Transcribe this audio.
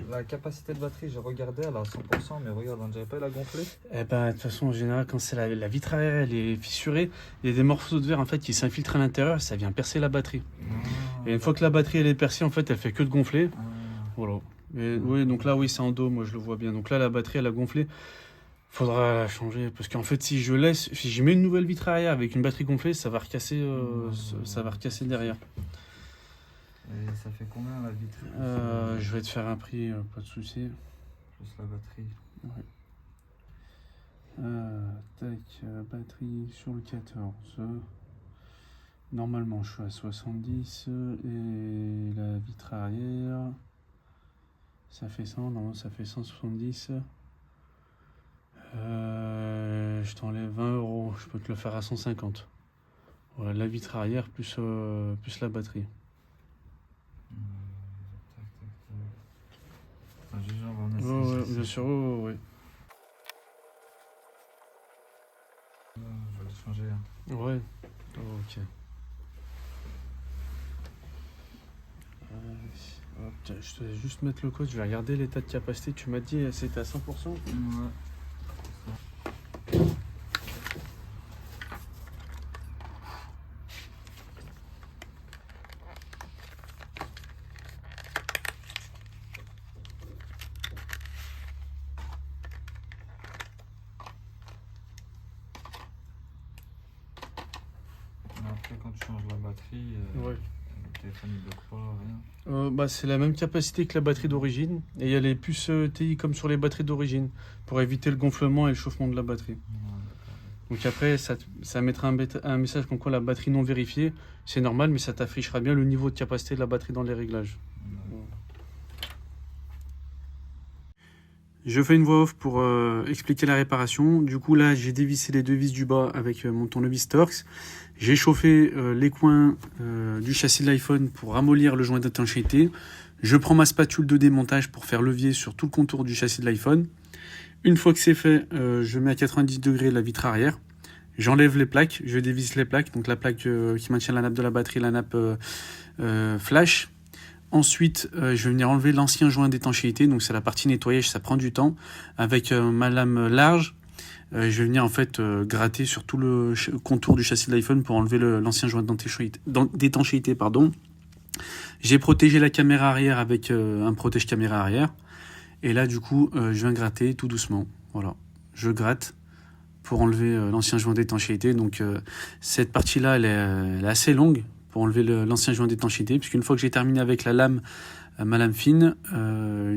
la capacité de batterie, j'ai regardé, elle est à 100%, mais regarde, on dirait pas, elle a gonflé. Eh ben, de toute façon, en général, quand c'est la vitre arrière, elle est fissurée, il y a des morceaux de verre en fait qui s'infiltrent à l'intérieur, ça vient percer la batterie. Et une fois que la batterie elle est percée, en fait, elle fait que de gonfler. Voilà. Et, oui, donc là, oui, c'est en dos, moi je le vois bien. Donc là, la batterie, elle a gonflé. Faudra la changer parce qu'en fait, si je mets une nouvelle vitre arrière avec une batterie gonflée, ça va recasser, ça va recasser derrière. Et ça fait combien la vitre Je vais te faire un prix, pas de souci. Plus la batterie. Ouais. Tac, batterie sur le 14. Normalement, je suis à 70 et la vitre arrière, ça fait 100, non, ça fait 170. Je t'enlève 20 euros, je peux te le faire à 150. Voilà, la vitre arrière plus la batterie. Juste, on va Ouais, bien sûr, ouais. Je vais le changer. Hein. Ouais, ok. Hop, tiens, je te laisse juste mettre le code, je vais regarder l'état de capacité. Tu m'as dit c'était à 100%. Ouais. Après, quand tu changes la batterie, Ouais. le téléphone ne bloque pas, rien. Bah, c'est la même capacité que la batterie d'origine. Et il y a les puces TI comme sur les batteries d'origine pour éviter le gonflement et le chauffement de la batterie. Ouais, Donc après, ça mettra un message comme quoi la batterie non vérifiée, c'est normal, mais ça t'affichera bien le niveau de capacité de la batterie dans les réglages. Je fais une voix off pour expliquer la réparation. Du coup là, j'ai dévissé les deux vis du bas avec mon tournevis Torx. J'ai chauffé les coins du châssis de l'iPhone pour ramollir le joint d'étanchéité. Je prends ma spatule de démontage pour faire levier sur tout le contour du châssis de l'iPhone. Une fois que c'est fait, je mets à 90 degrés la vitre arrière. J'enlève les plaques, je dévisse les plaques, donc la plaque qui maintient la nappe de la batterie, la nappe flash. Ensuite, je vais venir enlever l'ancien joint d'étanchéité, donc c'est la partie nettoyage, ça prend du temps. Avec ma lame large, je vais venir en fait gratter sur tout le contour du châssis de l'iPhone pour enlever l'ancien joint d'étanchéité. J'ai protégé la caméra arrière avec un protège caméra arrière. Et là, du coup, je viens gratter tout doucement. Voilà, je gratte pour enlever l'ancien joint d'étanchéité. Donc cette partie-là, elle est assez longue pour enlever l'ancien joint d'étanchéité, puisqu'une fois que j'ai terminé avec la lame, ma lame fine, une